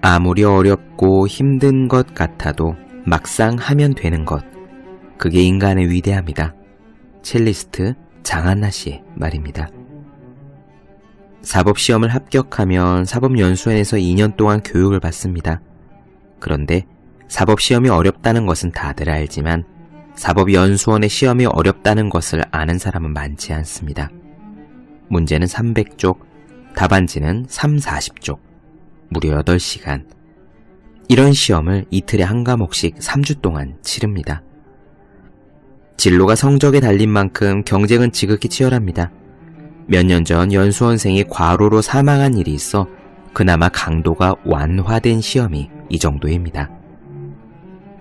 아무리 어렵고 힘든 것 같아도 막상 하면 되는 것, 그게 인간의 위대함이다. 첼리스트 장한나 씨의 말입니다. 사법시험을 합격하면 사법연수원에서 2년 동안 교육을 받습니다. 그런데 사법시험이 어렵다는 것은 다들 알지만 사법연수원의 시험이 어렵다는 것을 아는 사람은 많지 않습니다. 문제는 300쪽, 답안지는 40쪽, 무려 8시간. 이런 시험을 이틀에 한 과목씩 3주 동안 치릅니다. 진로가 성적에 달린 만큼 경쟁은 지극히 치열합니다. 몇 년 전 연수원생이 과로로 사망한 일이 있어 그나마 강도가 완화된 시험이 이 정도입니다.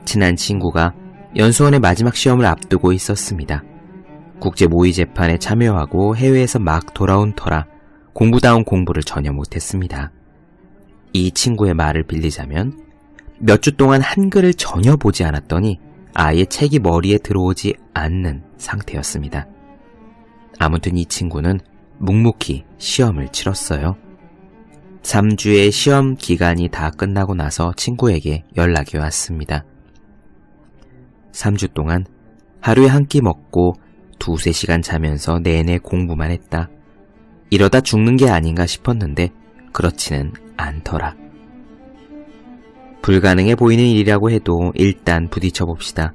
친한 친구가 연수원의 마지막 시험을 앞두고 있었습니다. 국제 모의 재판에 참여하고 해외에서 막 돌아온 터라 공부다운 공부를 전혀 못했습니다. 이 친구의 말을 빌리자면 몇 주 동안 한글을 전혀 보지 않았더니 아예 책이 머리에 들어오지 않는 상태였습니다. 아무튼 이 친구는 묵묵히 시험을 치렀어요. 3주의 시험 기간이 다 끝나고 나서 친구에게 연락이 왔습니다. 3주 동안 하루에 한 끼 먹고 2-3시간 자면서 내내 공부만 했다. 이러다 죽는 게 아닌가 싶었는데 그렇지는 않더라. 불가능해 보이는 일이라고 해도 일단 부딪혀 봅시다.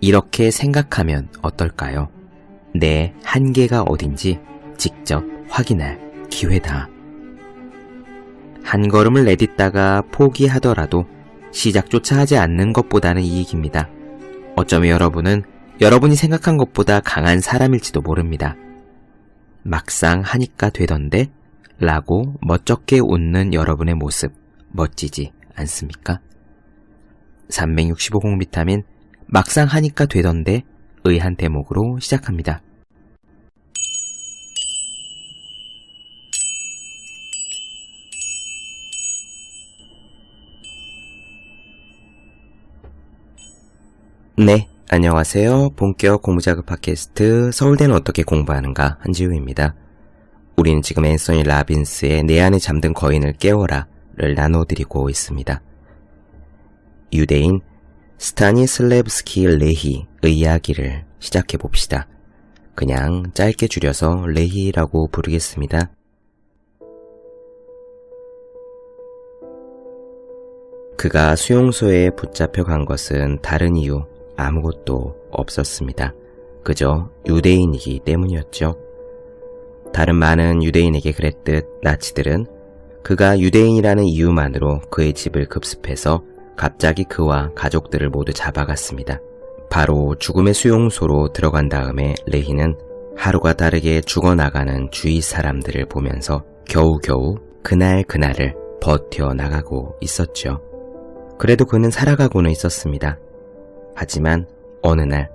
이렇게 생각하면 어떨까요? 내 한계가 어딘지 직접 확인할 기회다. 한 걸음을 내딛다가 포기하더라도 시작조차 하지 않는 것보다는 이익입니다. 어쩌면 여러분은 여러분이 생각한 것보다 강한 사람일지도 모릅니다. 막상 하니까 되던데? 라고 멋쩍게 웃는 여러분의 모습 멋지지 않습니까? 365공 비타민 막상 하니까 되던데 의 한 대목으로 시작합니다. 네, 안녕하세요. 본격 공부자극 팟캐스트 서울대는 어떻게 공부하는가 한지우입니다. 우리는 지금 앤서니 라빈스의 내 안에 잠든 거인을 깨워라를 나눠드리고 있습니다. 유대인 스타니슬레브스키 레히의 이야기를 시작해봅시다. 그냥 짧게 줄여서 레히라고 부르겠습니다. 그가 수용소에 붙잡혀 간 것은 다른 이유 아무것도 없었습니다. 그저 유대인이기 때문이었죠. 다른 많은 유대인에게 그랬듯 나치들은 그가 유대인이라는 이유만으로 그의 집을 급습해서 갑자기 그와 가족들을 모두 잡아갔습니다. 바로 죽음의 수용소로 들어간 다음에 레히는 하루가 다르게 죽어나가는 주위 사람들을 보면서 겨우겨우 그날을 버텨나가고 있었죠. 그래도 그는 살아가고는 있었습니다. 하지만 어느 날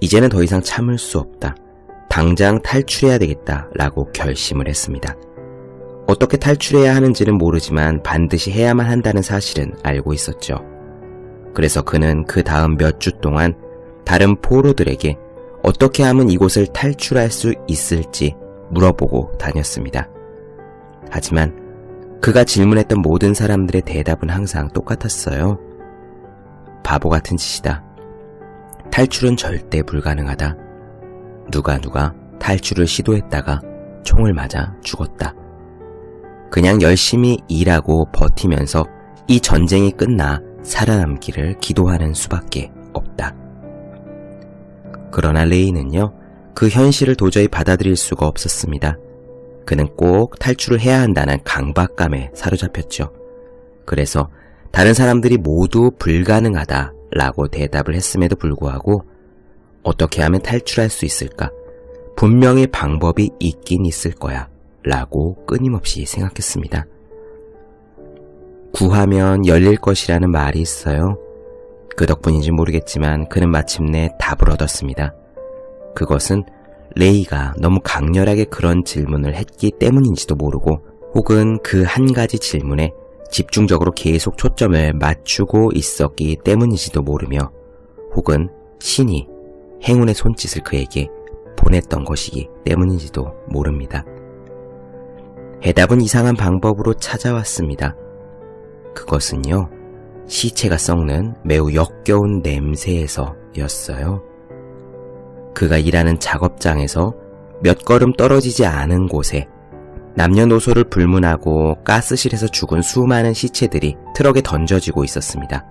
이제는 더 이상 참을 수 없다. 당장 탈출해야 되겠다 라고 결심을 했습니다. 어떻게 탈출해야 하는지는 모르지만 반드시 해야만 한다는 사실은 알고 있었죠. 그래서 그는 그 다음 몇 주 동안 다른 포로들에게 어떻게 하면 이곳을 탈출할 수 있을지 물어보고 다녔습니다. 하지만 그가 질문했던 모든 사람들의 대답은 항상 똑같았어요. 바보 같은 짓이다. 탈출은 절대 불가능하다. 누가 탈출을 시도했다가 총을 맞아 죽었다. 그냥 열심히 일하고 버티면서 이 전쟁이 끝나 살아남기를 기도하는 수밖에 없다. 그러나 레이는요, 그 현실을 도저히 받아들일 수가 없었습니다. 그는 꼭 탈출을 해야 한다는 강박감에 사로잡혔죠. 그래서 다른 사람들이 모두 불가능하다라고 대답을 했음에도 불구하고 어떻게 하면 탈출할 수 있을까? 분명히 방법이 있긴 있을 거야 라고 끊임없이 생각했습니다. 구하면 열릴 것이라는 말이 있어요. 그 덕분인지 모르겠지만 그는 마침내 답을 얻었습니다. 그것은 레이가 너무 강렬하게 그런 질문을 했기 때문인지도 모르고 혹은 그 한 가지 질문에 집중적으로 계속 초점을 맞추고 있었기 때문인지도 모르며 혹은 신이 행운의 손짓을 그에게 보냈던 것이기 때문인지도 모릅니다. 해답은 이상한 방법으로 찾아왔습니다. 그것은요, 시체가 썩는 매우 역겨운 냄새에서였어요. 그가 일하는 작업장에서 몇 걸음 떨어지지 않은 곳에 남녀노소를 불문하고 가스실에서 죽은 수많은 시체들이 트럭에 던져지고 있었습니다.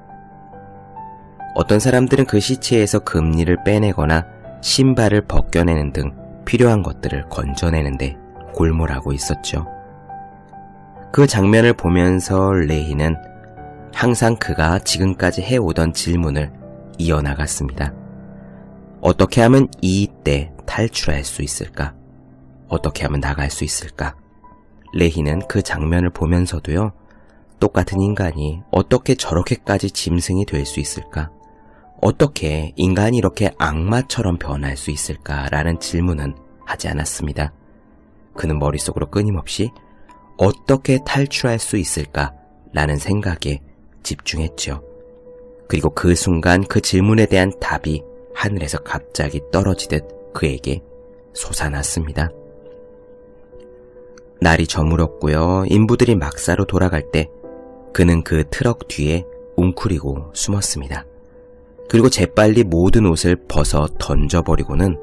어떤 사람들은 그 시체에서 금리를 빼내거나 신발을 벗겨내는 등 필요한 것들을 건져내는데 골몰하고 있었죠. 그 장면을 보면서 레히는 항상 그가 지금까지 해오던 질문을 이어나갔습니다. 어떻게 하면 이때 탈출할 수 있을까? 어떻게 하면 나갈 수 있을까? 레히는 그 장면을 보면서도요, 똑같은 인간이 어떻게 저렇게까지 짐승이 될 수 있을까? 어떻게 인간이 이렇게 악마처럼 변할 수 있을까라는 질문은 하지 않았습니다. 그는 머릿속으로 끊임없이 어떻게 탈출할 수 있을까라는 생각에 집중했죠. 그리고 그 순간 그 질문에 대한 답이 하늘에서 갑자기 떨어지듯 그에게 솟아났습니다. 날이 저물었고요. 인부들이 막사로 돌아갈 때 그는 그 트럭 뒤에 웅크리고 숨었습니다. 그리고 재빨리 모든 옷을 벗어 던져버리고는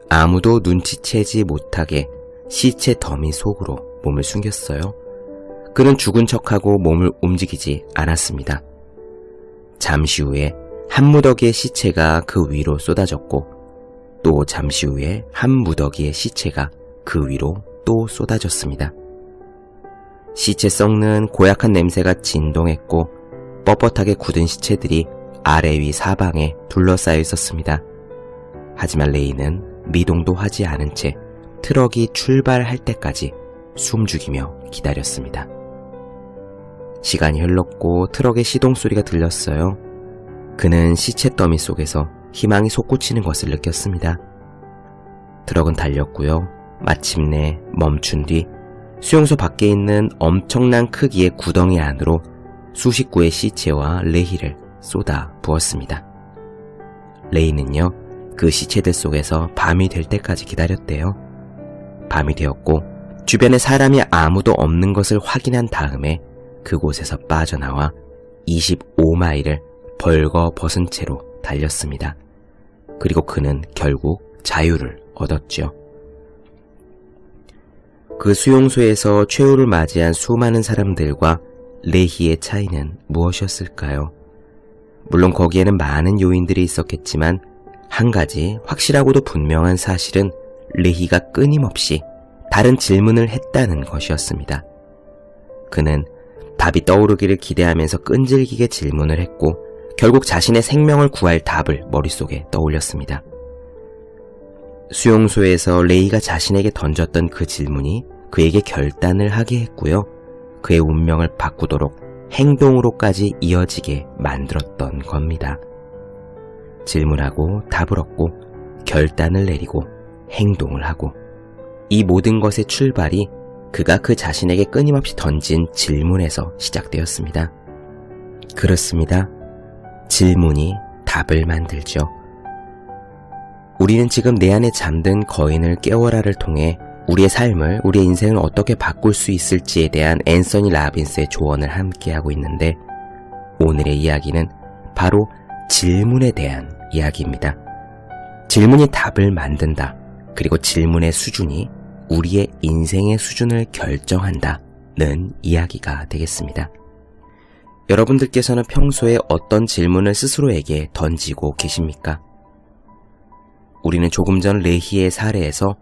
아무도 눈치채지 못하게 시체 더미 속으로 몸을 숨겼어요. 그는 죽은 척하고 몸을 움직이지 않았습니다. 잠시 후에 한 무더기의 시체가 그 위로 쏟아졌고 또 잠시 후에 한 무더기의 시체가 그 위로 또 쏟아졌습니다. 시체 썩는 고약한 냄새가 진동했고 뻣뻣하게 굳은 시체들이 아래 위 사방에 둘러싸여 있었습니다. 하지만 레이는 미동도 하지 않은 채 트럭이 출발할 때까지 숨죽이며 기다렸습니다. 시간이 흘렀고 트럭의 시동 소리가 들렸어요. 그는 시체 더미 속에서 희망이 솟구치는 것을 느꼈습니다. 트럭은 달렸고요. 마침내 멈춘 뒤 수용소 밖에 있는 엄청난 크기의 구덩이 안으로 수십 구의 시체와 레히를 쏟아 부었습니다. 레이는요, 그 시체들 속에서 밤이 될 때까지 기다렸대요. 밤이 되었고 주변에 사람이 아무도 없는 것을 확인한 다음에 그곳에서 빠져나와 25마일을 벌거벗은 채로 달렸습니다. 그리고 그는 결국 자유를 얻었죠. 그 수용소에서 최후를 맞이한 수많은 사람들과 레히의 차이는 무엇이었을까요? 물론 거기에는 많은 요인들이 있었겠지만 한 가지 확실하고도 분명한 사실은 레히가 끊임없이 다른 질문을 했다는 것이었습니다. 그는 답이 떠오르기를 기대하면서 끈질기게 질문을 했고 결국 자신의 생명을 구할 답을 머릿속에 떠올렸습니다. 수용소에서 레이가 자신에게 던졌던 그 질문이 그에게 결단을 하게 했고요. 그의 운명을 바꾸도록 행동으로까지 이어지게 만들었던 겁니다. 질문하고 답을 얻고 결단을 내리고 행동을 하고 이 모든 것의 출발이 그가 그 자신에게 끊임없이 던진 질문에서 시작되었습니다. 그렇습니다. 질문이 답을 만들죠. 우리는 지금 내 안에 잠든 거인을 깨워라를 통해 우리의 삶을, 우리의 인생을 어떻게 바꿀 수 있을지에 대한 앤서니 라빈스의 조언을 함께하고 있는데 오늘의 이야기는 바로 질문에 대한 이야기입니다. 질문이 답을 만든다. 그리고 질문의 수준이 우리의 인생의 수준을 결정한다는 이야기가 되겠습니다. 여러분들께서는 평소에 어떤 질문을 스스로에게 던지고 계십니까? 우리는 조금 전 레히의 사례에서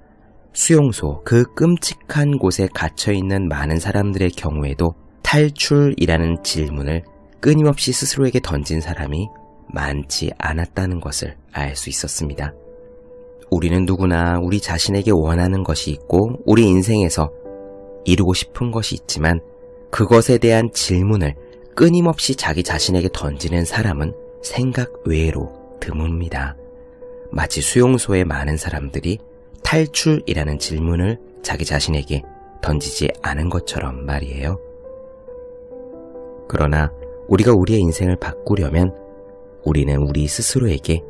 수용소, 그 끔찍한 곳에 갇혀있는 많은 사람들의 경우에도 탈출이라는 질문을 끊임없이 스스로에게 던진 사람이 많지 않았다는 것을 알 수 있었습니다. 우리는 누구나 우리 자신에게 원하는 것이 있고 우리 인생에서 이루고 싶은 것이 있지만 그것에 대한 질문을 끊임없이 자기 자신에게 던지는 사람은 생각 외로 드뭅니다. 마치 수용소의 많은 사람들이 탈출이라는 질문을 자기 자신에게 던지지 않은 것처럼 말이에요. 그러나 우리가 우리의 인생을 바꾸려면 우리는 우리 스스로에게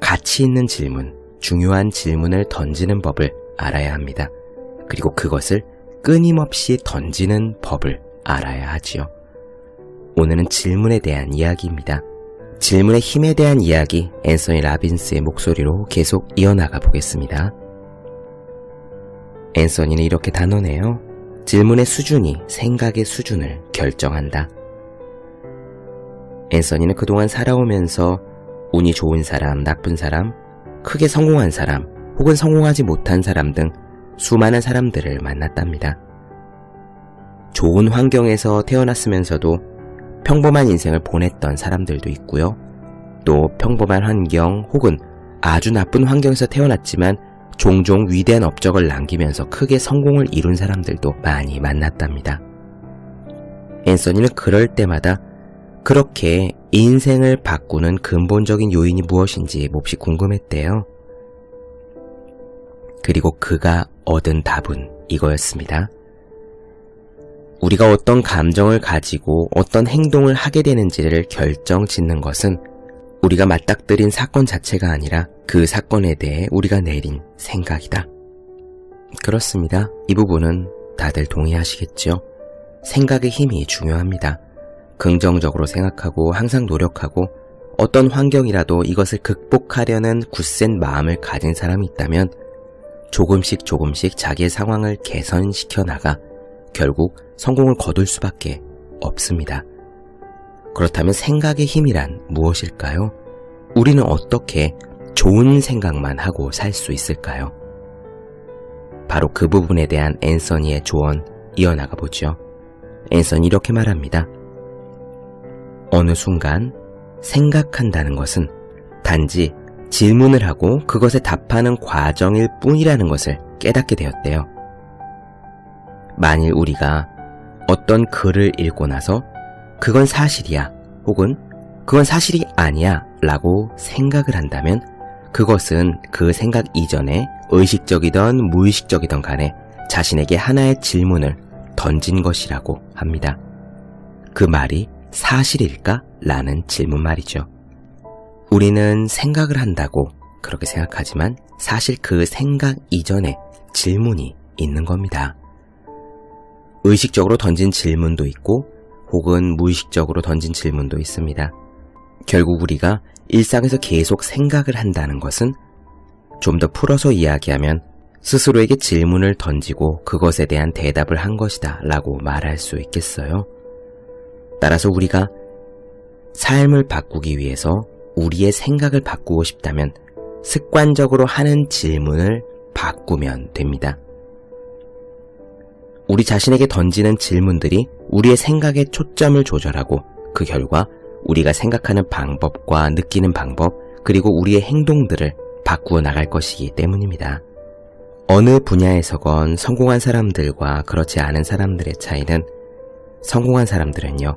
가치 있는 질문, 중요한 질문을 던지는 법을 알아야 합니다. 그리고 그것을 끊임없이 던지는 법을 알아야 하지요. 오늘은 질문에 대한 이야기입니다. 질문의 힘에 대한 이야기, 앤서니 라빈스의 목소리로 계속 이어나가 보겠습니다. 앤서니는 이렇게 단언해요. 질문의 수준이 생각의 수준을 결정한다. 앤서니는 그동안 살아오면서 운이 좋은 사람, 나쁜 사람, 크게 성공한 사람, 혹은 성공하지 못한 사람 등 수많은 사람들을 만났답니다. 좋은 환경에서 태어났으면서도 평범한 인생을 보냈던 사람들도 있고요. 또 평범한 환경 혹은 아주 나쁜 환경에서 태어났지만 종종 위대한 업적을 남기면서 크게 성공을 이룬 사람들도 많이 만났답니다. 앤서니는 그럴 때마다 그렇게 인생을 바꾸는 근본적인 요인이 무엇인지 몹시 궁금했대요. 그리고 그가 얻은 답은 이거였습니다. 우리가 어떤 감정을 가지고 어떤 행동을 하게 되는지를 결정짓는 것은 우리가 맞닥뜨린 사건 자체가 아니라 그 사건에 대해 우리가 내린 생각이다. 그렇습니다. 이 부분은 다들 동의하시겠죠? 생각의 힘이 중요합니다. 긍정적으로 생각하고 항상 노력하고 어떤 환경이라도 이것을 극복하려는 굳센 마음을 가진 사람이 있다면 조금씩 자기의 상황을 개선시켜 나가 결국 성공을 거둘 수밖에 없습니다. 그렇다면 생각의 힘이란 무엇일까요? 우리는 어떻게 좋은 생각만 하고 살 수 있을까요? 바로 그 부분에 대한 앤서니의 조언 이어나가 보죠. 앤서니 이렇게 말합니다. 어느 순간 생각한다는 것은 단지 질문을 하고 그것에 답하는 과정일 뿐이라는 것을 깨닫게 되었대요. 만일 우리가 어떤 글을 읽고 나서 그건 사실이야 혹은 그건 사실이 아니야 라고 생각을 한다면 그것은 그 생각 이전에 의식적이든 무의식적이든 간에 자신에게 하나의 질문을 던진 것이라고 합니다. 그 말이 사실일까? 라는 질문 말이죠. 우리는 생각을 한다고 그렇게 생각하지만 사실 그 생각 이전에 질문이 있는 겁니다. 의식적으로 던진 질문도 있고 혹은 무의식적으로 던진 질문도 있습니다. 결국 우리가 일상에서 계속 생각을 한다는 것은 좀 더 풀어서 이야기하면 스스로에게 질문을 던지고 그것에 대한 대답을 한 것이다 라고 말할 수 있겠어요. 따라서 우리가 삶을 바꾸기 위해서 우리의 생각을 바꾸고 싶다면 습관적으로 하는 질문을 바꾸면 됩니다. 우리 자신에게 던지는 질문들이 우리의 생각에 초점을 조절하고 그 결과 우리가 생각하는 방법과 느끼는 방법 그리고 우리의 행동들을 바꾸어 나갈 것이기 때문입니다. 어느 분야에서건 성공한 사람들과 그렇지 않은 사람들의 차이는 성공한 사람들은요,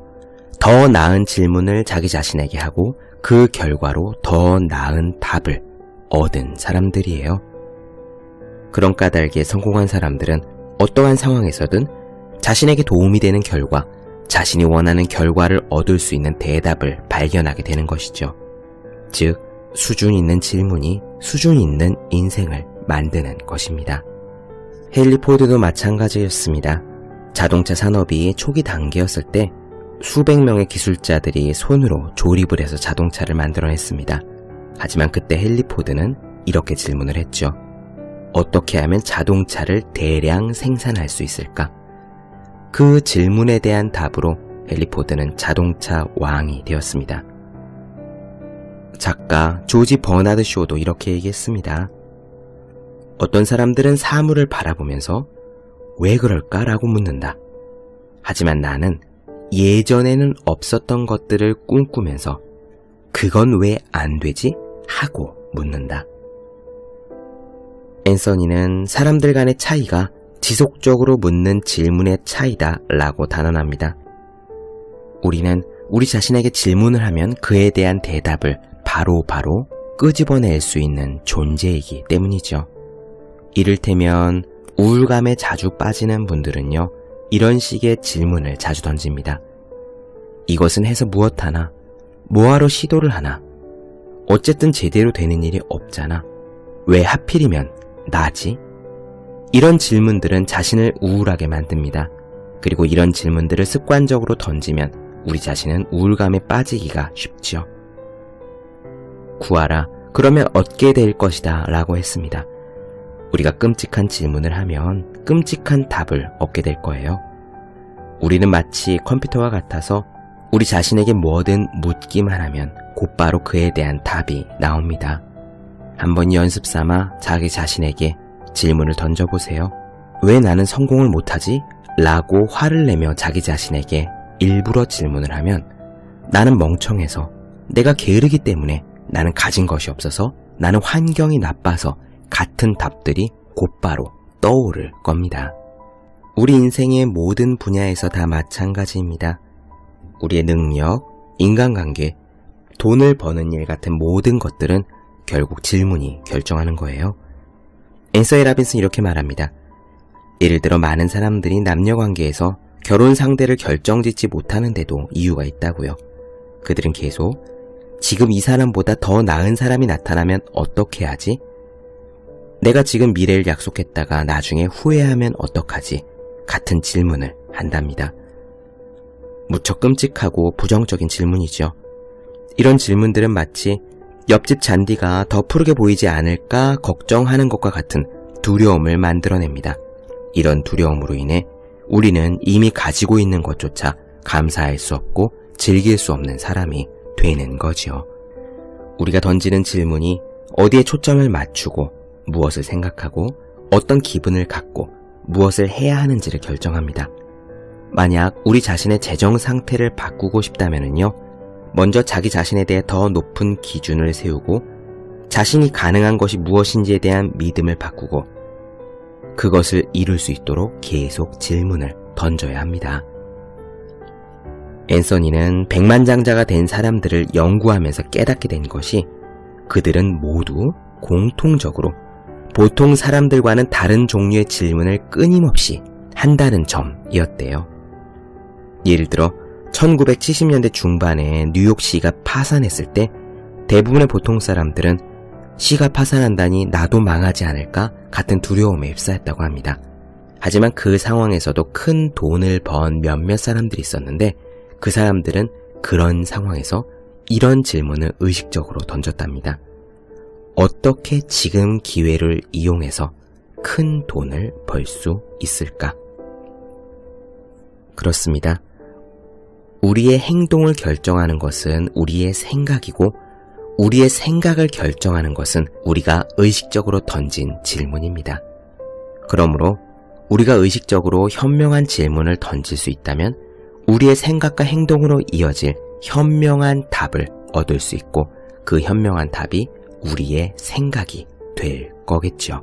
더 나은 질문을 자기 자신에게 하고 그 결과로 더 나은 답을 얻은 사람들이에요. 그런 까닭에 성공한 사람들은 어떠한 상황에서든 자신에게 도움이 되는 결과, 자신이 원하는 결과를 얻을 수 있는 대답을 발견하게 되는 것이죠. 즉, 수준 있는 질문이 수준 있는 인생을 만드는 것입니다. 헨리 포드도 마찬가지였습니다. 자동차 산업이 초기 단계였을 때 수백 명의 기술자들이 손으로 조립을 해서 자동차를 만들어냈습니다. 하지만 그때 헨리 포드는 이렇게 질문을 했죠. 어떻게 하면 자동차를 대량 생산할 수 있을까? 그 질문에 대한 답으로 헨리 포드는 자동차 왕이 되었습니다. 작가 조지 버나드 쇼도 이렇게 얘기했습니다. 어떤 사람들은 사물을 바라보면서 왜 그럴까라고 묻는다. 하지만 나는 예전에는 없었던 것들을 꿈꾸면서 그건 왜 안 되지? 하고 묻는다. 앤서니는 사람들 간의 차이가 지속적으로 묻는 질문의 차이다 라고 단언합니다. 우리는 우리 자신에게 질문을 하면 그에 대한 대답을 바로 끄집어낼 수 있는 존재이기 때문이죠. 이를테면 우울감에 자주 빠지는 분들은요, 이런 식의 질문을 자주 던집니다. 이것은 해서 무엇하나? 뭐하러 시도를 하나? 어쨌든 제대로 되는 일이 없잖아. 왜 하필이면 나지? 이런 질문들은 자신을 우울하게 만듭니다. 그리고 이런 질문들을 습관적으로 던지면 우리 자신은 우울감에 빠지기가 쉽죠. 구하라, 그러면 얻게 될 것이다 라고 했습니다. 우리가 끔찍한 질문을 하면 끔찍한 답을 얻게 될 거예요. 우리는 마치 컴퓨터와 같아서 우리 자신에게 뭐든 묻기만 하면 곧바로 그에 대한 답이 나옵니다. 한번 연습 삼아 자기 자신에게 질문을 던져보세요. 왜 나는 성공을 못하지? 라고 화를 내며 자기 자신에게 일부러 질문을 하면 나는 멍청해서, 내가 게으르기 때문에, 나는 가진 것이 없어서, 나는 환경이 나빠서 같은 답들이 곧바로 떠오를 겁니다. 우리 인생의 모든 분야에서 다 마찬가지입니다. 우리의 능력, 인간관계, 돈을 버는 일 같은 모든 것들은 결국 질문이 결정하는 거예요. 앤서니 라빈스는 이렇게 말합니다. 예를 들어 많은 사람들이 남녀관계에서 결혼 상대를 결정짓지 못하는데도 이유가 있다고요. 그들은 계속 지금 이 사람보다 더 나은 사람이 나타나면 어떻게 하지? 내가 지금 미래를 약속했다가 나중에 후회하면 어떡하지? 같은 질문을 한답니다. 무척 끔찍하고 부정적인 질문이죠. 이런 질문들은 마치 옆집 잔디가 더 푸르게 보이지 않을까 걱정하는 것과 같은 두려움을 만들어냅니다. 이런 두려움으로 인해 우리는 이미 가지고 있는 것조차 감사할 수 없고 즐길 수 없는 사람이 되는 거지요. 우리가 던지는 질문이 어디에 초점을 맞추고 무엇을 생각하고 어떤 기분을 갖고 무엇을 해야 하는지를 결정합니다. 만약 우리 자신의 재정 상태를 바꾸고 싶다면요, 먼저 자기 자신에 대해 더 높은 기준을 세우고 자신이 가능한 것이 무엇인지에 대한 믿음을 바꾸고 그것을 이룰 수 있도록 계속 질문을 던져야 합니다. 앤서니는 백만장자가 된 사람들을 연구하면서 깨닫게 된 것이 그들은 모두 공통적으로 보통 사람들과는 다른 종류의 질문을 끊임없이 한다는 점이었대요. 예를 들어 1970년대 중반에 뉴욕시가 파산했을 때 대부분의 보통 사람들은 시가 파산한다니 나도 망하지 않을까 같은 두려움에 휩싸였다고 합니다. 하지만 그 상황에서도 큰 돈을 번 몇몇 사람들이 있었는데 그 사람들은 그런 상황에서 이런 질문을 의식적으로 던졌답니다. 어떻게 지금 기회를 이용해서 큰 돈을 벌 수 있을까? 그렇습니다. 우리의 행동을 결정하는 것은 우리의 생각이고 우리의 생각을 결정하는 것은 우리가 의식적으로 던진 질문입니다. 그러므로 우리가 의식적으로 현명한 질문을 던질 수 있다면 우리의 생각과 행동으로 이어질 현명한 답을 얻을 수 있고 그 현명한 답이 우리의 생각이 될 거겠죠.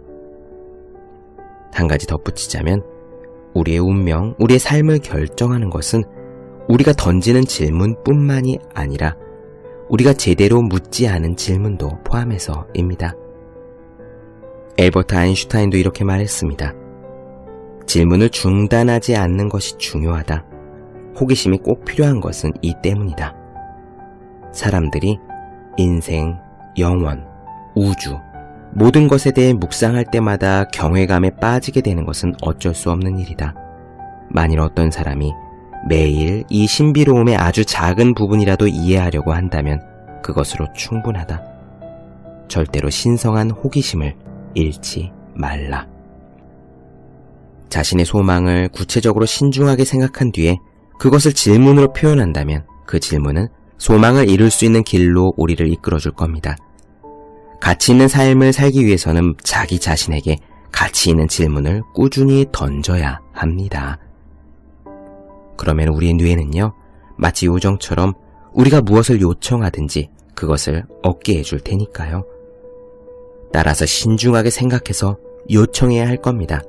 한 가지 덧붙이자면 우리의 운명, 우리의 삶을 결정하는 것은 우리가 던지는 질문뿐만이 아니라 우리가 제대로 묻지 않은 질문도 포함해서입니다. 엘버트 아인슈타인도 이렇게 말했습니다. 질문을 중단하지 않는 것이 중요하다. 호기심이 꼭 필요한 것은 이 때문이다. 사람들이 인생, 영원, 우주, 모든 것에 대해 묵상할 때마다 경외감에 빠지게 되는 것은 어쩔 수 없는 일이다. 만일 어떤 사람이 매일 이 신비로움의 아주 작은 부분이라도 이해하려고 한다면 그것으로 충분하다. 절대로 신성한 호기심을 잃지 말라. 자신의 소망을 구체적으로 신중하게 생각한 뒤에 그것을 질문으로 표현한다면 그 질문은 소망을 이룰 수 있는 길로 우리를 이끌어줄 겁니다. 가치 있는 삶을 살기 위해서는 자기 자신에게 가치 있는 질문을 꾸준히 던져야 합니다. 그러면 우리의 뇌는요, 마치 요정처럼 우리가 무엇을 요청하든지 그것을 얻게 해줄 테니까요. 따라서 신중하게 생각해서 요청해야 할 겁니다.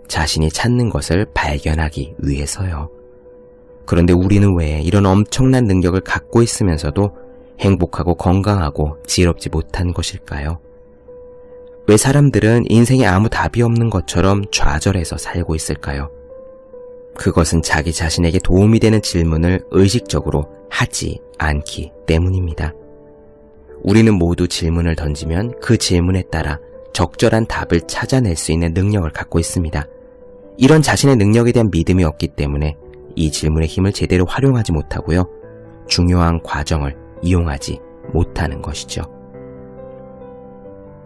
자신이 찾는 것을 발견하기 위해서요. 그런데 우리는 왜 이런 엄청난 능력을 갖고 있으면서도 행복하고 건강하고 지혜롭지 못한 것일까요? 왜 사람들은 인생에 아무 답이 없는 것처럼 좌절해서 살고 있을까요? 그것은 자기 자신에게 도움이 되는 질문을 의식적으로 하지 않기 때문입니다. 우리는 모두 질문을 던지면 그 질문에 따라 적절한 답을 찾아낼 수 있는 능력을 갖고 있습니다. 이런 자신의 능력에 대한 믿음이 없기 때문에 이 질문의 힘을 제대로 활용하지 못하고요. 중요한 과정을 이용하지 못하는 것이죠.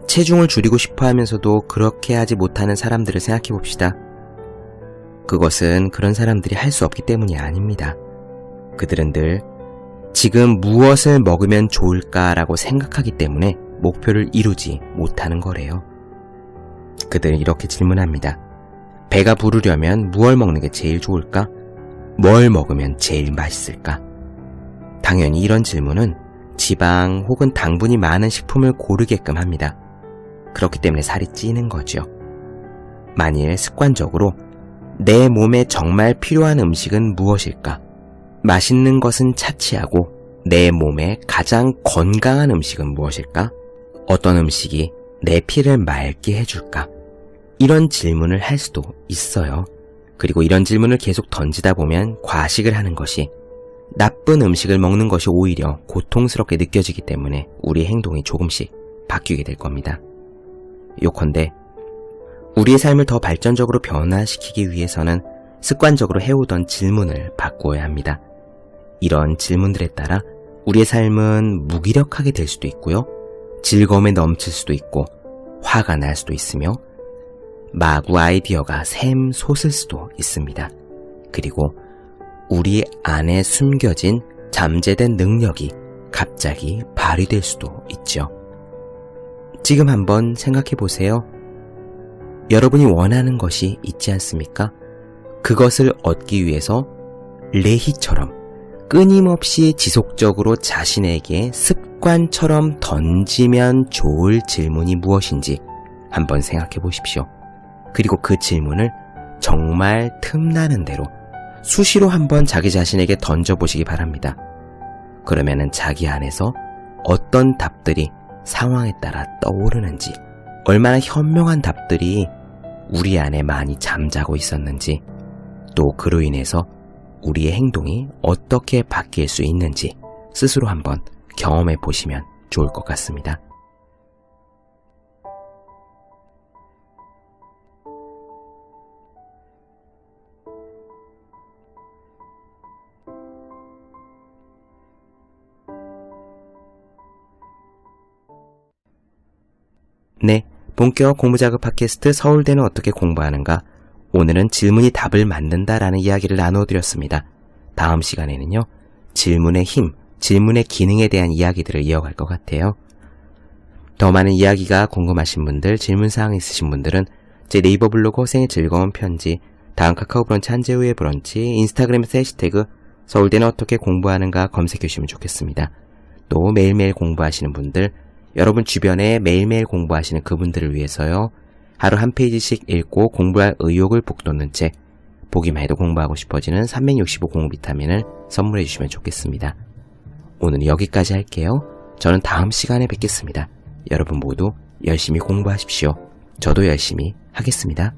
체중을 줄이고 싶어 하면서도 그렇게 하지 못하는 사람들을 생각해 봅시다. 그것은 그런 사람들이 할 수 없기 때문이 아닙니다. 그들은 늘 지금 무엇을 먹으면 좋을까라고 생각하기 때문에 목표를 이루지 못하는 거래요. 그들은 이렇게 질문합니다. 배가 부르려면 무얼 먹는 게 제일 좋을까? 뭘 먹으면 제일 맛있을까? 당연히 이런 질문은 지방 혹은 당분이 많은 식품을 고르게끔 합니다. 그렇기 때문에 살이 찌는 거죠. 만일 습관적으로 내 몸에 정말 필요한 음식은 무엇일까? 맛있는 것은 차치하고 내 몸에 가장 건강한 음식은 무엇일까? 어떤 음식이 내 피를 맑게 해줄까? 이런 질문을 할 수도 있어요. 그리고 이런 질문을 계속 던지다 보면 과식을 하는 것이 나쁜 음식을 먹는 것이 오히려 고통스럽게 느껴지기 때문에 우리의 행동이 조금씩 바뀌게 될 겁니다. 요컨대 우리의 삶을 더 발전적으로 변화시키기 위해서는 습관적으로 해오던 질문을 바꾸어야 합니다. 이런 질문들에 따라 우리의 삶은 무기력하게 될 수도 있고요. 즐거움에 넘칠 수도 있고 화가 날 수도 있으며 마구 아이디어가 샘솟을 수도 있습니다. 그리고 우리 안에 숨겨진 잠재된 능력이 갑자기 발휘될 수도 있죠. 지금 한번 생각해 보세요. 여러분이 원하는 것이 있지 않습니까? 그것을 얻기 위해서 레희처럼 끊임없이 지속적으로 자신에게 습관처럼 던지면 좋을 질문이 무엇인지 한번 생각해 보십시오. 그리고 그 질문을 정말 틈나는 대로 수시로 한번 자기 자신에게 던져보시기 바랍니다. 그러면은 자기 안에서 어떤 답들이 상황에 따라 떠오르는지, 얼마나 현명한 답들이 우리 안에 많이 잠자고 있었는지, 또 그로 인해서 우리의 행동이 어떻게 바뀔 수 있는지 스스로 한번 경험해 보시면 좋을 것 같습니다. 네, 본격 공부자극 팟캐스트 서울대는 어떻게 공부하는가? 오늘은 질문이 답을 만든다라는 이야기를 나눠드렸습니다. 다음 시간에는요, 질문의 힘, 질문의 기능에 대한 이야기들을 이어갈 것 같아요. 더 많은 이야기가 궁금하신 분들, 질문사항 있으신 분들은 제 네이버 블로그 허생의 즐거운 편지, 다음 카카오 브런치 한재우의 브런치, 인스타그램에서 해시태그 서울대는 어떻게 공부하는가 검색해 주시면 좋겠습니다. 또 매일매일 공부하시는 분들, 여러분 주변에 매일매일 공부하시는 그분들을 위해서요, 하루 한 페이지씩 읽고 공부할 의욕을 북돋는 책, 보기만 해도 공부하고 싶어지는 365 공부 비타민을 선물해 주시면 좋겠습니다. 오늘은 여기까지 할게요. 저는 다음 시간에 뵙겠습니다. 여러분 모두 열심히 공부하십시오. 저도 열심히 하겠습니다.